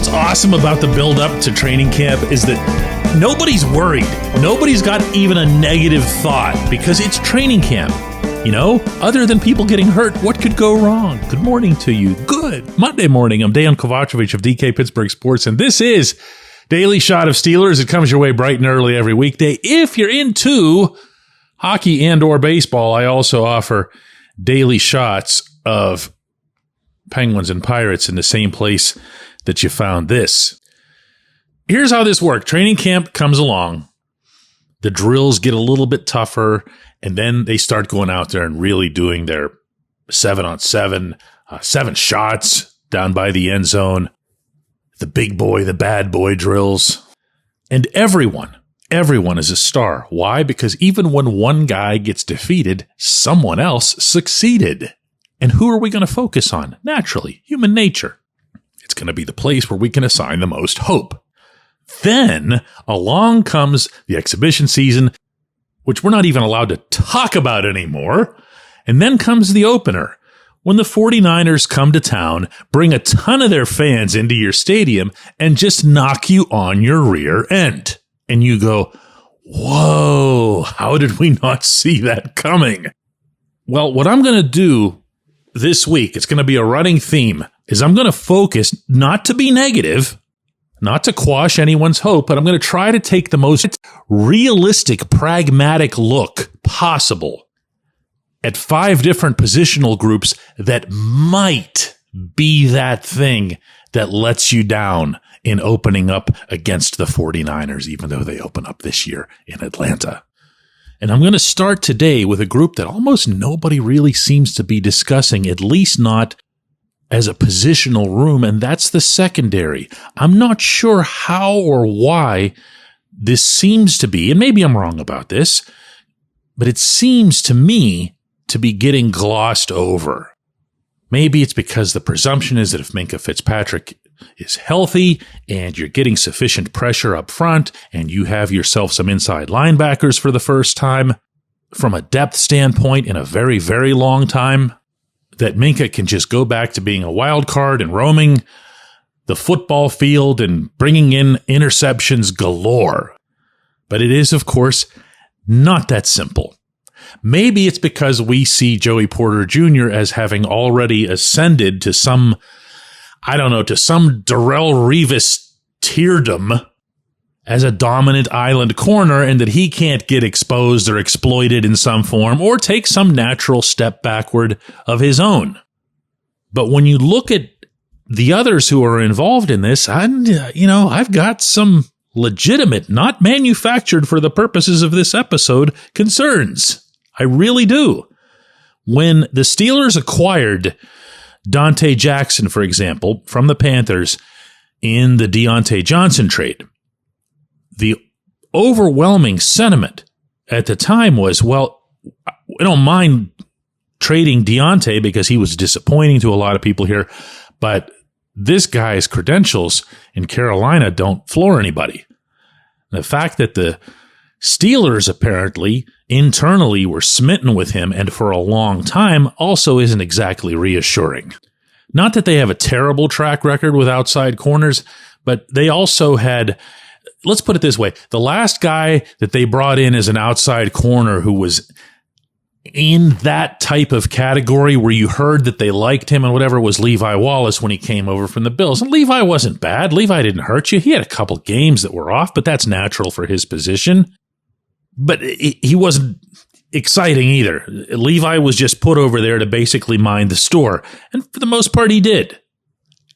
what's awesome about the build-up to training camp is that nobody's worried. Nobody's got even a negative thought because it's training camp. You know, other than people getting hurt, what could go wrong? Good morning to you. Good Monday morning. I'm Dejan Kovacevic of DK Pittsburgh Sports, and this is Daily Shot of Steelers. It comes your way bright and early every weekday. If you're into hockey and or baseball, I also offer daily shots of Penguins and Pirates in the same place that you found this. Here's how this works. Training camp comes along. The drills get a little bit tougher, and then they start going out there and really doing their 7-on-7, 7 shots down by the end zone, the big boy, the bad boy drills. And everyone is a star. Why? Because even when one guy gets defeated, someone else succeeded. And who are we going to focus on? Naturally, human nature. It's going to be the place where we can assign the most hope. Then along comes the exhibition season, which we're not even allowed to talk about anymore. And then comes the opener, when the 49ers come to town, bring a ton of their fans into your stadium, and just knock you on your rear end. And you go, whoa, how did we not see that coming? Well, what I'm going to do this week, it's going to be a running theme, is I'm going to focus not to be negative, not to quash anyone's hope, but I'm going to try to take the most realistic, pragmatic look possible at 5 different positional groups that might be that thing that lets you down in opening up against the 49ers, even though they open up this year in Atlanta. And I'm going to start today with a group that almost nobody really seems to be discussing, at least not as a positional room, and that's the secondary. I'm not sure how or why this seems to be, and maybe I'm wrong about this, but it seems to me to be getting glossed over. Maybe it's because the presumption is that if Minkah Fitzpatrick is healthy and you're getting sufficient pressure up front and you have yourself some inside linebackers for the first time, from a depth standpoint in a very, very long time, that Minkah can just go back to being a wild card and roaming the football field and bringing in interceptions galore. But it is, of course, not that simple. Maybe it's because we see Joey Porter Jr. as having already ascended to some, to some Darrelle Revis tierdom as a dominant island corner, and that he can't get exposed or exploited in some form or take some natural step backward of his own. But when you look at the others who are involved in this, I've got some legitimate, not manufactured for the purposes of this episode, concerns. I really do. When the Steelers acquired Donte Jackson, for example, from the Panthers in the Deontay Johnson trade, the overwhelming sentiment at the time was, well, we don't mind trading Deontay because he was disappointing to a lot of people here, but this guy's credentials in Carolina don't floor anybody. The fact that the Steelers apparently internally were smitten with him and for a long time also isn't exactly reassuring. Not that they have a terrible track record with outside corners, but they also had, let's put it this way, the last guy that they brought in as an outside corner who was in that type of category where you heard that they liked him and whatever was Levi Wallace when he came over from the Bills. And Levi wasn't bad. Levi didn't hurt you. He had a couple games that were off, but that's natural for his position. But he wasn't exciting either. Levi was just put over there to basically mind the store. And for the most part, he did.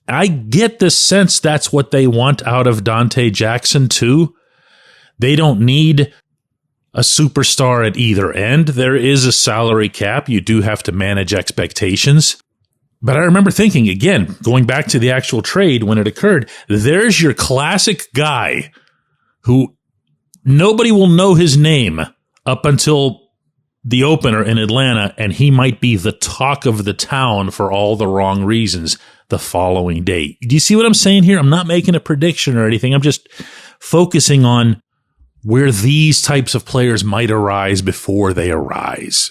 I get the sense that's what they want out of Donte Jackson, too. They don't need a superstar at either end. There is a salary cap. You do have to manage expectations. But I remember thinking, again, going back to the actual trade when it occurred, there's your classic guy who nobody will know his name up until the opener in Atlanta, and he might be the talk of the town for all the wrong reasons the following day. Do you see what I'm saying here? I'm not making a prediction or anything. I'm just focusing on where these types of players might arise before they arise.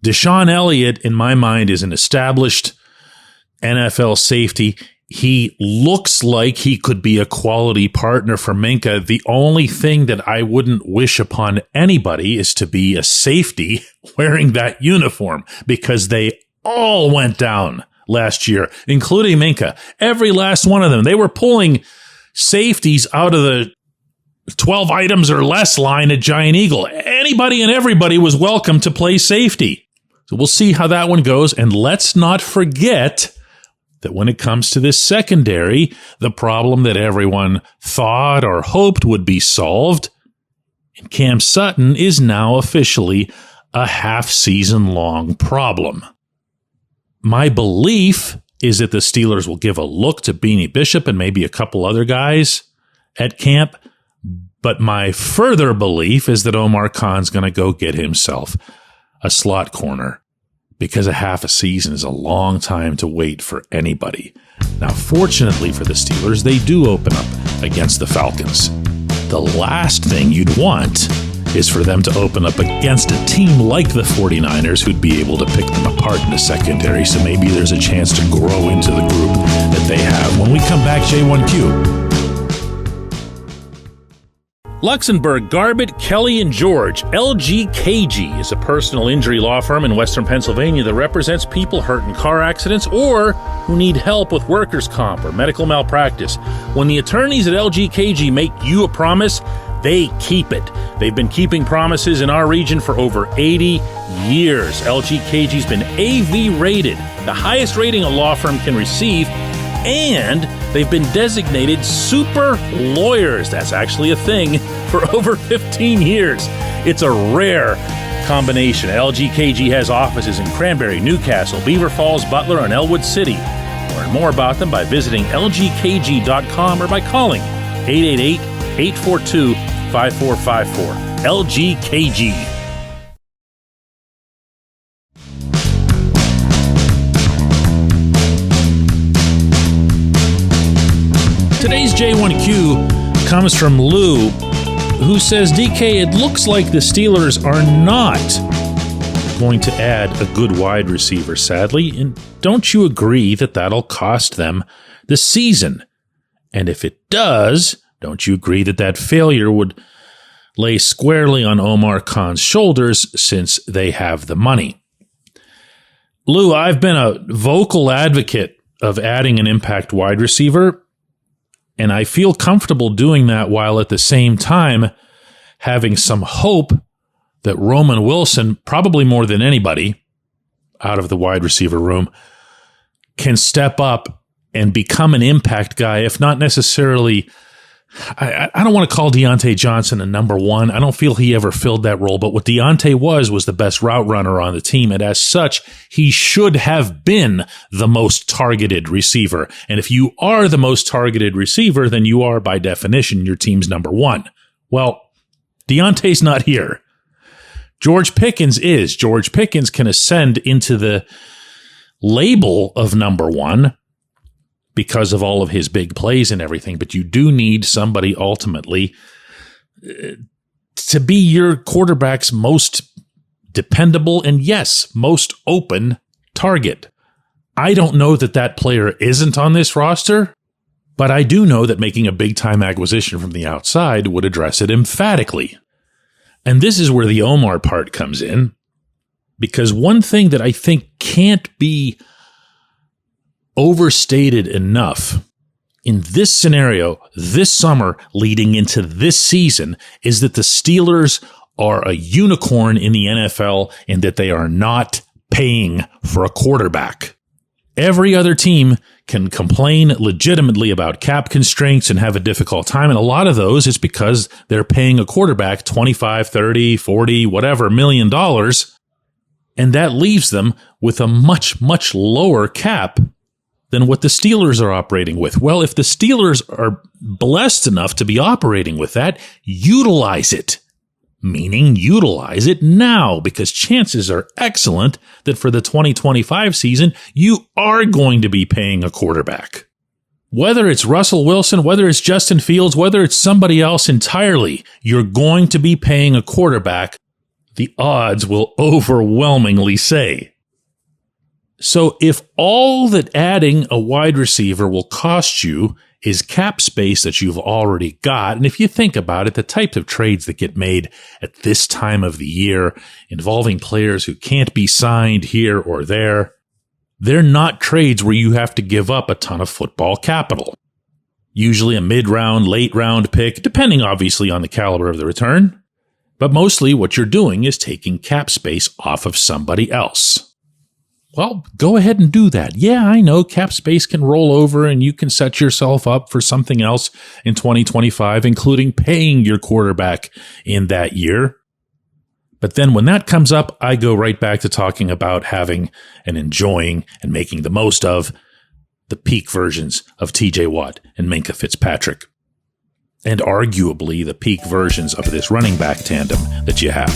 Deshaun Elliott, in my mind, is an established NFL safety. He looks like he could be a quality partner for Minkah. The only thing that I wouldn't wish upon anybody is to be a safety wearing that uniform, because they all went down last year, including Minkah. Every last one of them. They were pulling safeties out of the 12 items or less line at Giant Eagle. Anybody and everybody was welcome to play safety. So we'll see how that one goes. And let's not forget that when it comes to this secondary, the problem that everyone thought or hoped would be solved, and Cam Sutton is now officially a half-season-long problem. My belief is that the Steelers will give a look to Beanie Bishop and maybe a couple other guys at camp, but my further belief is that Omar Khan's going to go get himself a slot corner, because a half a season is a long time to wait for anybody. Now, fortunately for the Steelers, they do open up against the Falcons. The last thing you'd want is for them to open up against a team like the 49ers, who'd be able to pick them apart in the secondary, so maybe there's a chance to grow into the group that they have. When we come back, J1Q. Luxembourg, Garbett, Kelly & George. LGKG is a personal injury law firm in Western Pennsylvania that represents people hurt in car accidents or who need help with workers' comp or medical malpractice. When the attorneys at LGKG make you a promise, they keep it. They've been keeping promises in our region for over 80 years. LGKG's been AV rated, the highest rating a law firm can receive, and they've been designated super lawyers. That's actually a thing for over 15 years. It's a rare combination. LGKG has offices in Cranberry, Newcastle, Beaver Falls, Butler, and Elwood City. Learn more about them by visiting lgkg.com or by calling 888-842-5454. LGKG. Today's J1Q comes from Lou, who says, DK, it looks like the Steelers are not going to add a good wide receiver, sadly. And don't you agree that that'll cost them the season? And if it does, don't you agree that that failure would lay squarely on Omar Khan's shoulders, since they have the money? Lou, I've been a vocal advocate of adding an impact wide receiver, and I feel comfortable doing that while at the same time having some hope that Roman Wilson, probably more than anybody out of the wide receiver room, can step up and become an impact guy, if not necessarily. I don't want to call Deontay Johnson a number one. I don't feel he ever filled that role, but what Deontay was the best route runner on the team, and as such, he should have been the most targeted receiver. And if you are the most targeted receiver, then you are, by definition, your team's number one. Well, Deontay's not here. George Pickens is. George Pickens can ascend into the label of number one because of all of his big plays and everything, but you do need somebody ultimately to be your quarterback's most dependable and, yes, most open target. I don't know that that player isn't on this roster, but I do know that making a big-time acquisition from the outside would address it emphatically. And this is where the Omar part comes in, because one thing that I think can't be overstated enough in this scenario, this summer leading into this season, is that the Steelers are a unicorn in the NFL and that they are not paying for a quarterback. Every other team can complain legitimately about cap constraints and have a difficult time, and a lot of those is because they're paying a quarterback $25, $30, $40, whatever $million, and that leaves them with a much, much lower cap than what the Steelers are operating with. Well, if the Steelers are blessed enough to be operating with that, utilize it. Meaning utilize it now, because chances are excellent that for the 2025 season, you are going to be paying a quarterback. Whether it's Russell Wilson, whether it's Justin Fields, whether it's somebody else entirely, you're going to be paying a quarterback, the odds will overwhelmingly say. So if all that adding a wide receiver will cost you is cap space that you've already got, and if you think about it, the types of trades that get made at this time of the year involving players who can't be signed here or there, they're not trades where you have to give up a ton of football capital. Usually a mid-round, late-round pick, depending obviously on the caliber of the return. But mostly what you're doing is taking cap space off of somebody else. Well, go ahead and do that. Yeah, I know cap space can roll over and you can set yourself up for something else in 2025, including paying your quarterback in that year. But then when that comes up, I go right back to talking about having and enjoying and making the most of the peak versions of TJ Watt and Minkah Fitzpatrick. And arguably the peak versions of this running back tandem that you have.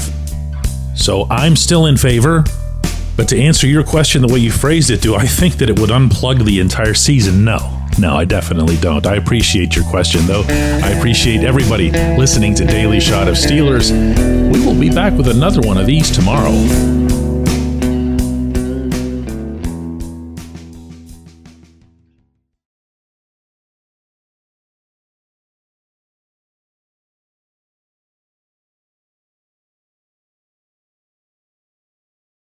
So I'm still in favor, but to answer your question the way you phrased it, do I think that it would unplug the entire season? No, I definitely don't. I appreciate your question, though. I appreciate everybody listening to Daily Shot of Steelers. We will be back with another one of these tomorrow.